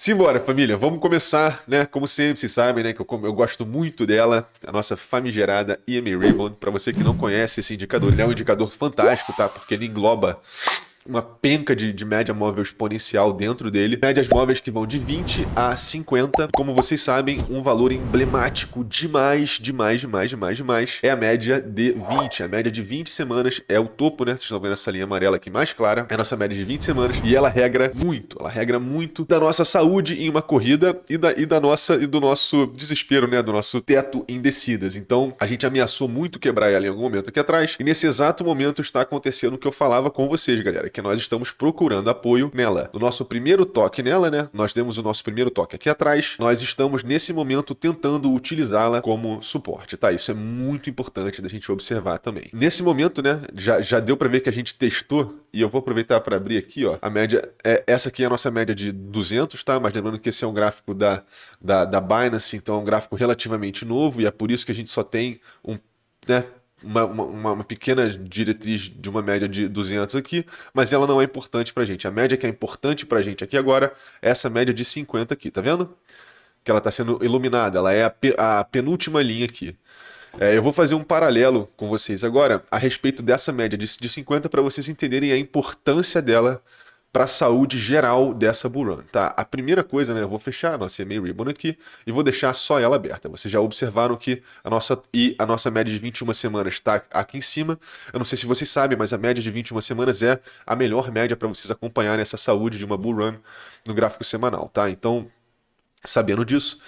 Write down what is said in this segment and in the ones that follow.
Simbora, família, vamos começar, né? Como sempre, vocês sabem, né? Que eu gosto muito dela, a nossa famigerada EMA Ribbon. Para você que não conhece esse indicador, ele é um indicador fantástico, tá? Porque ele engloba uma penca de média móvel exponencial dentro dele. Médias móveis que vão de 20 a 50. Como vocês sabem, um valor emblemático demais é a média de 20. A média de 20 semanas é o topo, né? Vocês estão vendo essa linha amarela aqui mais clara. É a nossa média de 20 semanas e ela regra muito da nossa saúde em uma corrida e do nosso desespero, né? Do nosso teto em descidas. Então, a gente ameaçou muito quebrar ela em algum momento aqui atrás. E nesse exato momento está acontecendo o que eu falava com vocês, galera, que nós estamos procurando apoio nela. No nosso primeiro toque nela, né? Nós demos o nosso primeiro toque aqui atrás. Nós estamos, nesse momento, tentando utilizá-la como suporte, tá? Isso é muito importante da gente observar também. Nesse momento, né? Já deu para ver que a gente testou, e eu vou aproveitar para abrir aqui, ó. A média, essa aqui é a nossa média de 200, tá? Mas lembrando que esse é um gráfico da Binance, então é um gráfico relativamente novo, e é por isso que a gente só tem né? Uma pequena diretriz de uma média de 200 aqui, mas ela não é importante pra gente. A média que é importante pra gente aqui agora é essa média de 50 aqui, tá vendo? Que ela está sendo iluminada, ela é a penúltima linha aqui. Eu vou fazer um paralelo com vocês agora a respeito dessa média de 50 para vocês entenderem a importância dela para a saúde geral dessa bull run, tá? A primeira coisa, né, eu vou fechar a nossa EMA Ribbon aqui e vou deixar só ela aberta. Vocês já observaram que a nossa média de 21 semanas está aqui em cima. Eu não sei se vocês sabem, mas a média de 21 semanas é a melhor média para vocês acompanharem essa saúde de uma bull run no gráfico semanal, tá? Então, sabendo disso,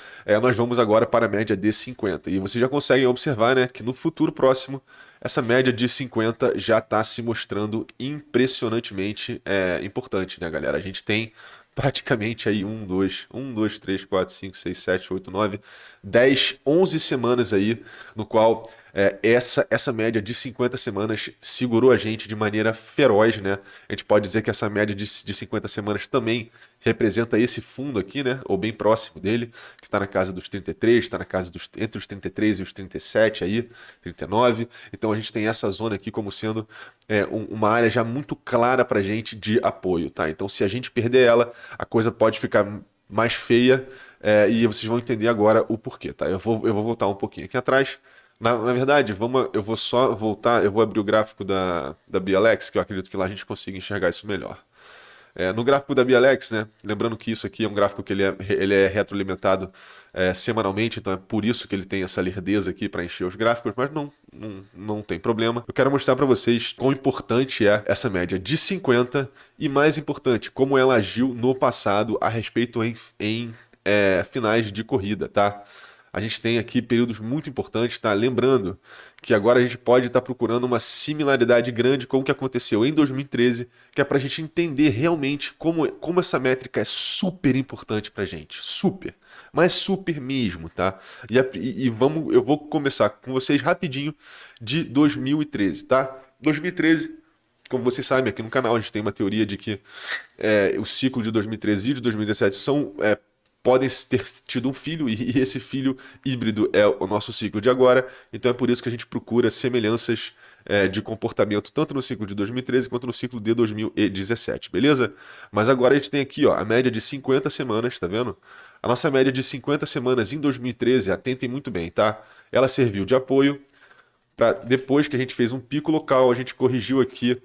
nós vamos agora para a média de 50. E vocês já conseguem observar, né, que no futuro próximo, essa média de 50 já está se mostrando impressionantemente importante, né, galera? A gente tem praticamente aí 2, 3, 4, 5, 6, 7, 8, 9, 10, 11 semanas aí, no qual essa média de 50 semanas segurou a gente de maneira feroz, né? A gente pode dizer que essa média de 50 semanas também representa esse fundo aqui, né? Ou bem próximo dele, que está na casa dos 33, está na casa entre os 33 e os 37 aí, 39. Então a gente tem essa zona aqui como sendo uma área já muito clara para a gente de apoio, tá? Então se a gente perder ela, a coisa pode ficar mais feia e vocês vão entender agora o porquê, tá? Eu vou voltar um pouquinho aqui atrás. Na verdade, eu vou só voltar, eu vou abrir o gráfico da BLX, que eu acredito que lá a gente consiga enxergar isso melhor. No gráfico da BLX, né, lembrando que isso aqui é um gráfico que ele é retroalimentado semanalmente, então é por isso que ele tem essa lerdeza aqui para encher os gráficos, mas não tem problema. Eu quero mostrar para vocês quão importante é essa média de 50 e, mais importante, como ela agiu no passado a respeito em finais de corrida, tá? A gente tem aqui períodos muito importantes, tá? Lembrando que agora a gente pode estar procurando uma similaridade grande com o que aconteceu em 2013, que é para a gente entender realmente como essa métrica é super importante para a gente. Super. Mas super mesmo, tá? Eu vou começar com vocês rapidinho de 2013, tá? 2013, como vocês sabem, aqui no canal a gente tem uma teoria de que o ciclo de 2013 e de 2017 podem ter tido um filho, e esse filho híbrido é o nosso ciclo de agora, então é por isso que a gente procura semelhanças de comportamento tanto no ciclo de 2013 quanto no ciclo de 2017, beleza? Mas agora a gente tem aqui, ó, a média de 50 semanas, tá vendo? A nossa média de 50 semanas em 2013, atentem muito bem, tá? Ela serviu de apoio para depois que a gente fez um pico local, a gente corrigiu aqui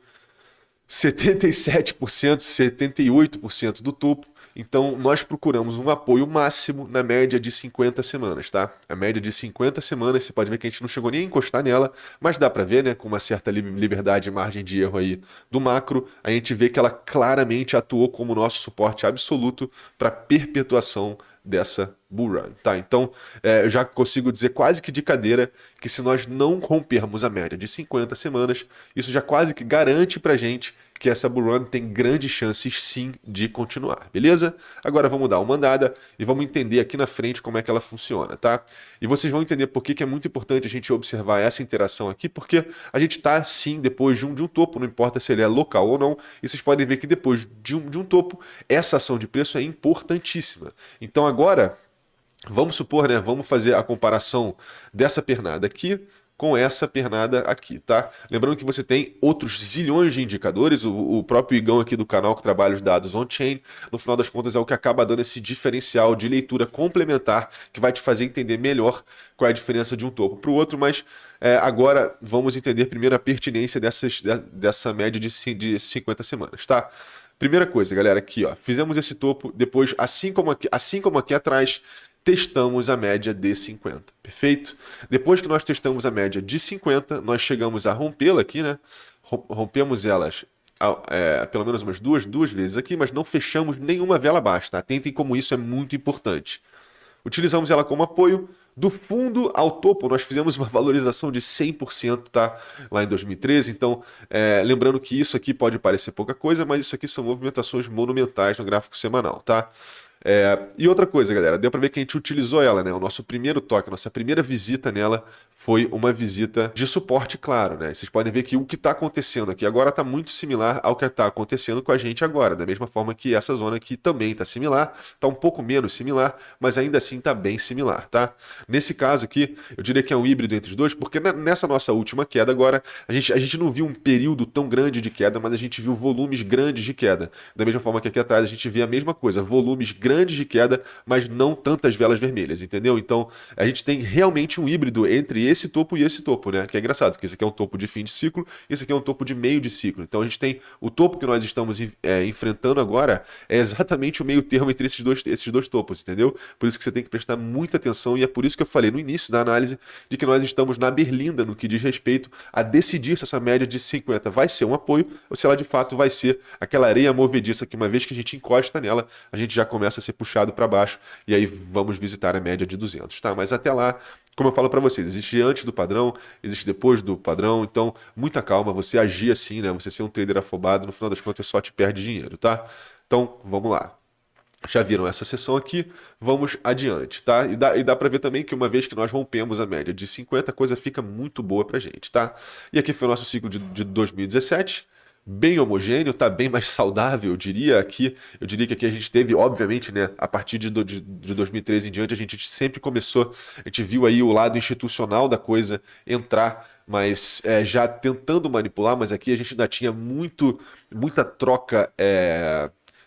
77%, 78% do topo. Então, nós procuramos um apoio máximo na média de 50 semanas, tá? A média de 50 semanas, você pode ver que a gente não chegou nem a encostar nela, mas dá para ver, né, com uma certa liberdade e margem de erro aí do macro, a gente vê que ela claramente atuou como nosso suporte absoluto para perpetuação dessa bull run, tá? Então, eu já consigo dizer quase que de cadeira que se nós não rompermos a média de 50 semanas, isso já quase que garante pra gente que essa bull run tem grandes chances sim de continuar, beleza? Agora vamos dar uma andada e vamos entender aqui na frente como é que ela funciona, tá? E vocês vão entender por que é muito importante a gente observar essa interação aqui, porque a gente tá sim depois de um topo, não importa se ele é local ou não, e vocês podem ver que depois de um topo, essa ação de preço é importantíssima. Então agora, vamos supor, né? Vamos fazer a comparação dessa pernada aqui com essa pernada aqui, tá? Lembrando que você tem outros zilhões de indicadores, o próprio Igão aqui do canal que trabalha os dados on-chain, no final das contas é o que acaba dando esse diferencial de leitura complementar que vai te fazer entender melhor qual é a diferença de um topo para o outro, mas agora vamos entender primeiro a pertinência dessa média de 50 semanas, tá? Primeira coisa, galera, aqui, ó, fizemos esse topo, depois, assim como aqui atrás, testamos a média de 50, perfeito? Depois que nós testamos a média de 50, nós chegamos a rompê-la aqui, né? Rompemos elas pelo menos umas duas vezes aqui, mas não fechamos nenhuma vela abaixo, tá? Atentem como isso é muito importante. Utilizamos ela como apoio. Do fundo ao topo, nós fizemos uma valorização de 100%, tá? Lá em 2013. Então, lembrando que isso aqui pode parecer pouca coisa, mas isso aqui são movimentações monumentais no gráfico semanal, tá? E outra coisa, galera, deu para ver que a gente utilizou ela, né? O nosso primeiro toque, nossa primeira visita nela foi uma visita de suporte, claro, né? Vocês podem ver que o que está acontecendo aqui agora está muito similar ao que está acontecendo com a gente agora, da mesma forma que essa zona aqui também está similar, está um pouco menos similar, mas ainda assim está bem similar, tá? Nesse caso aqui, eu diria que é um híbrido entre os dois, porque nessa nossa última queda agora, a gente não viu um período tão grande de queda, mas a gente viu volumes grandes de queda. Da mesma forma que aqui atrás a gente vê a mesma coisa, volumes grandes de queda, mas não tantas velas vermelhas, entendeu? Então, a gente tem realmente um híbrido entre esse topo e esse topo, né? Que é engraçado, porque esse aqui é um topo de fim de ciclo, esse aqui é um topo de meio de ciclo. Então, a gente tem o topo que nós estamos enfrentando agora, é exatamente o meio termo entre esses dois topos, entendeu? Por isso que você tem que prestar muita atenção, e é por isso que eu falei no início da análise de que nós estamos na berlinda no que diz respeito a decidir se essa média de 50 vai ser um apoio ou se ela de fato vai ser aquela areia movediça que uma vez que a gente encosta nela, a gente já começa a ser puxado para baixo e aí vamos visitar a média de 200, tá? Mas até lá, como eu falo para vocês, existe antes do padrão, existe depois do padrão, então muita calma, você agir assim, né? Você ser um trader afobado, no final das contas só te perde dinheiro, tá? Então, vamos lá. Já viram essa sessão aqui, vamos adiante, tá? E dá para ver também que uma vez que nós rompemos a média de 50, a coisa fica muito boa pra gente, tá? E aqui foi o nosso ciclo de 2017, bem homogêneo, tá bem mais saudável, eu diria. Eu diria que aqui a gente teve, obviamente, né, a partir de 2013 em diante, a gente sempre começou, a gente viu aí o lado institucional da coisa entrar, mas já tentando manipular, mas aqui a gente ainda tinha muita troca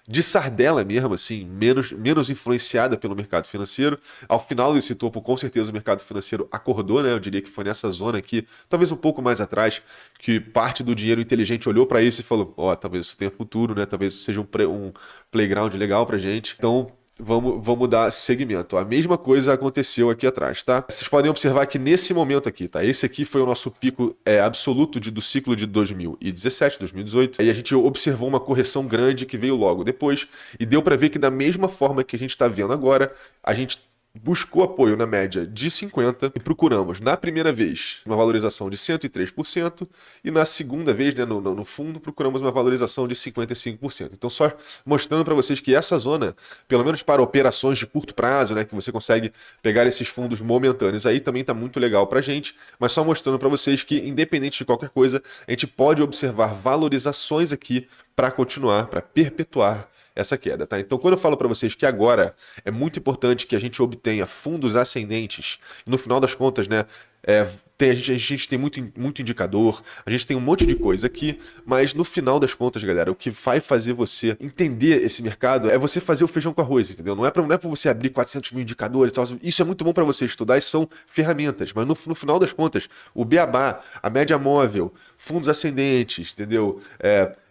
de sardela mesmo, assim, menos influenciada pelo mercado financeiro. Ao final desse topo, com certeza o mercado financeiro acordou, né? Eu diria que foi nessa zona aqui, talvez um pouco mais atrás, que parte do dinheiro inteligente olhou para isso e falou, talvez isso tenha futuro, né? Talvez isso seja um playground legal pra gente. Então, vamos dar segmento. A mesma coisa aconteceu aqui atrás, tá? Vocês podem observar que nesse momento aqui, tá? Esse aqui foi o nosso pico absoluto do ciclo de 2017, 2018. Aí a gente observou uma correção grande que veio logo depois e deu para ver que da mesma forma que a gente está vendo agora, a gente buscou apoio na média de 50 e procuramos, na primeira vez, uma valorização de 103% e na segunda vez, né, no fundo, procuramos uma valorização de 55%. Então, só mostrando para vocês que essa zona, pelo menos para operações de curto prazo, né, que você consegue pegar esses fundos momentâneos aí, também está muito legal para a gente, mas só mostrando para vocês que, independente de qualquer coisa, a gente pode observar valorizações aqui para continuar, para perpetuar essa queda, tá? Então, quando eu falo para vocês que agora é muito importante que a gente obtenha fundos ascendentes, no final das contas, né, a gente tem muito indicador, a gente tem um monte de coisa aqui, mas no final das contas, galera, o que vai fazer você entender esse mercado é você fazer o feijão com arroz, entendeu? Não é para você abrir 400 mil indicadores, isso é muito bom para você estudar, isso são ferramentas, mas no final das contas, o beabá, a média móvel, fundos ascendentes, entendeu?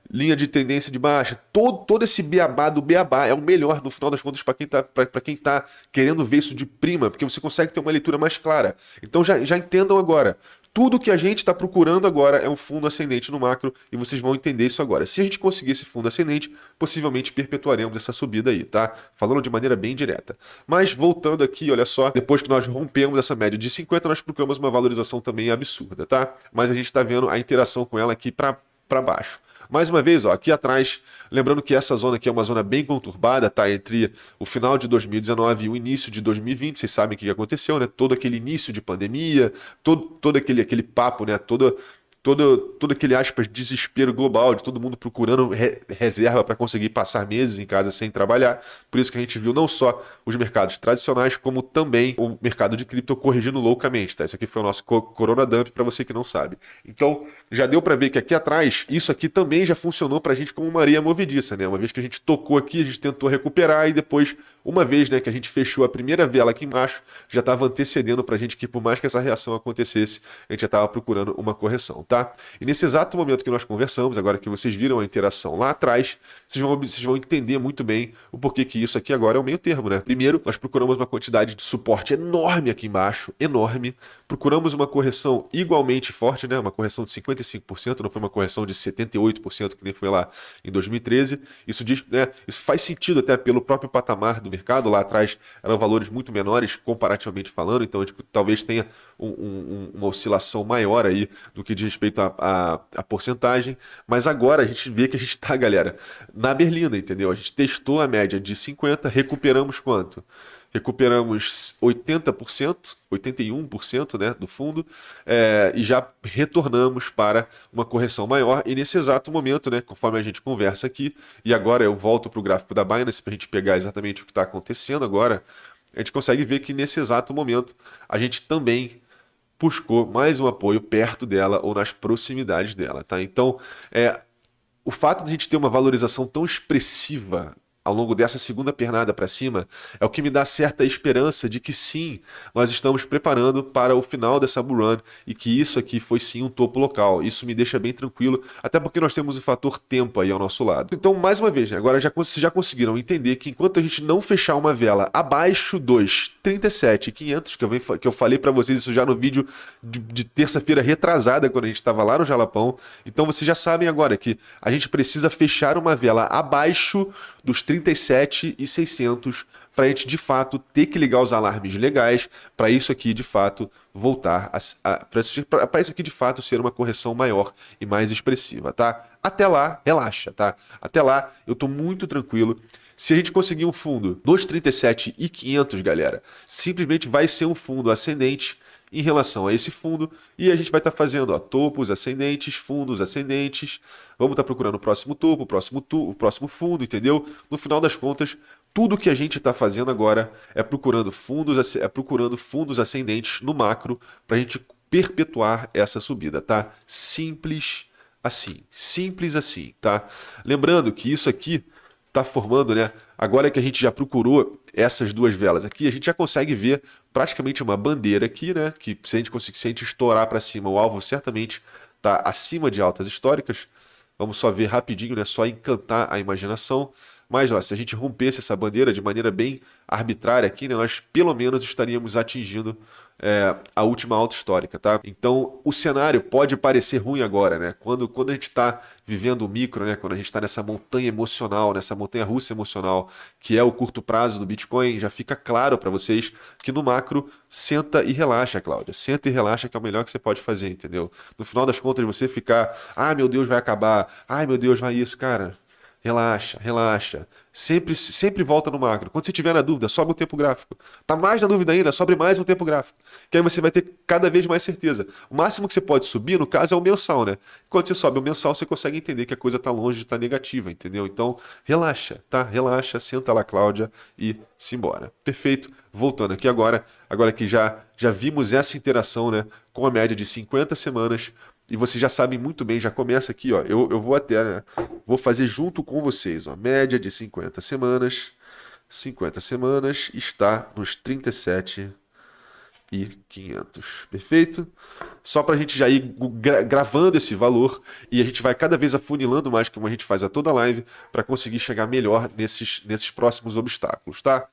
Linha de tendência de baixa, todo esse beabá do beabá é o melhor no final das contas para quem tá querendo ver isso de prima, porque você consegue ter uma leitura mais clara. Então já entendam agora. Tudo que a gente está procurando agora é um fundo ascendente no macro e vocês vão entender isso agora. Se a gente conseguir esse fundo ascendente, possivelmente perpetuaremos essa subida aí, tá? Falando de maneira bem direta. Mas voltando aqui, olha só, depois que nós rompemos essa média de 50, nós procuramos uma valorização também absurda, tá? Mas a gente está vendo a interação com ela aqui para baixo. Mais uma vez, aqui atrás, lembrando que essa zona aqui é uma zona bem conturbada, tá? Entre o final de 2019 e o início de 2020, vocês sabem o que aconteceu, né? Todo aquele início de pandemia, todo aquele papo, né? Todo todo aquele, aspas, desespero global de todo mundo procurando reserva para conseguir passar meses em casa sem trabalhar. Por isso que a gente viu não só os mercados tradicionais, como também o mercado de cripto corrigindo loucamente, tá? Isso aqui foi o nosso Corona Dump, para você que não sabe. Então, já deu para ver que aqui atrás, isso aqui também já funcionou para a gente como uma areia movediça, né? Uma vez que a gente tocou aqui, a gente tentou recuperar e depois, uma vez, né, que a gente fechou a primeira vela aqui embaixo, já estava antecedendo para a gente que por mais que essa reação acontecesse, a gente já estava procurando uma correção, tá? E nesse exato momento que nós conversamos, agora que vocês viram a interação lá atrás, vocês vão entender muito bem o porquê que isso aqui agora é o meio termo, né? Primeiro, nós procuramos uma quantidade de suporte enorme aqui embaixo, enorme. Procuramos uma correção igualmente forte, né? Uma correção de 55%, não foi uma correção de 78% que nem foi lá em 2013. Isso diz, né? Isso faz sentido até pelo próprio patamar do mercado. Lá atrás eram valores muito menores, comparativamente falando, então a gente talvez tenha uma oscilação maior aí do que diz respeito à porcentagem. Mas agora a gente vê que a gente está, galera, na berlina, entendeu? A gente testou a média de 50, recuperamos quanto? Recuperamos 80%, 81%, né, do fundo, e já retornamos para uma correção maior. E nesse exato momento, né, conforme a gente conversa aqui, e agora eu volto para o gráfico da Binance para a gente pegar exatamente o que está acontecendo agora, a gente consegue ver que nesse exato momento a gente também buscou mais um apoio perto dela ou nas proximidades dela, tá? Então, o fato de a gente ter uma valorização tão expressiva ao longo dessa segunda pernada para cima é o que me dá certa esperança de que sim, nós estamos preparando para o final dessa bull run e que isso aqui foi sim um topo local. Isso me deixa bem tranquilo, até porque nós temos o fator tempo aí ao nosso lado. Então, mais uma vez, né, agora vocês já conseguiram entender que enquanto a gente não fechar uma vela abaixo dos 37.500, que eu falei para vocês isso já no vídeo de terça-feira retrasada, quando a gente estava lá no Jalapão, então vocês já sabem agora que a gente precisa fechar uma vela abaixo dos 37.600 para a gente de fato ter que ligar os alarmes legais para isso aqui de fato voltar para isso aqui de fato ser uma correção maior e mais expressiva, tá? Até lá, relaxa, tá? Até lá eu tô muito tranquilo. Se a gente conseguir um fundo dos 37.500, galera, simplesmente vai ser um fundo ascendente em relação a esse fundo, e a gente vai estar fazendo, ó, topos ascendentes, fundos ascendentes, vamos estar procurando o próximo topo, o próximo fundo, entendeu? No final das contas, tudo que a gente está fazendo agora é procurando fundos ascendentes no macro para a gente perpetuar essa subida, tá? Simples assim, tá? Lembrando que isso aqui está formando, né? Agora que a gente já procurou essas duas velas aqui, a gente já consegue ver praticamente uma bandeira aqui, né? Que se a gente estourar para cima, o alvo certamente está acima de altas históricas. Vamos só ver rapidinho, né? Só encantar a imaginação. Mas, ó, se a gente rompesse essa bandeira de maneira bem arbitrária aqui, né? Nós pelo menos estaríamos atingindo a última alta histórica, tá? Então, o cenário pode parecer ruim agora, né? Quando a gente está vivendo o micro, né? Quando a gente está nessa montanha emocional, nessa montanha russa emocional, que é o curto prazo do Bitcoin, já fica claro para vocês que no macro, senta e relaxa, Cláudia. Senta e relaxa que é o melhor que você pode fazer, entendeu? No final das contas, você ficar, ai meu Deus, vai acabar, ai meu Deus, vai isso, cara. Relaxa, relaxa. Sempre volta no macro. Quando você tiver na dúvida, sobe o tempo gráfico. Tá mais na dúvida ainda, sobe mais um tempo gráfico. Que aí você vai ter cada vez mais certeza. O máximo que você pode subir, no caso, é o mensal, né? Quando você sobe o mensal, você consegue entender que a coisa tá longe de estar negativa, entendeu? Então, relaxa, tá? Relaxa, senta lá, Cláudia, e simbora. Perfeito. Voltando aqui agora que já vimos essa interação, né? Com a média de 50 semanas. E vocês já sabem muito bem, já começa aqui, ó. Eu vou até, né? Vou fazer junto com vocês, ó. Média de 50 semanas. 50 semanas está nos 37.500. Perfeito? Só para a gente já ir gravando esse valor e a gente vai cada vez afunilando mais, como a gente faz a toda live, para conseguir chegar melhor nesses próximos obstáculos, tá?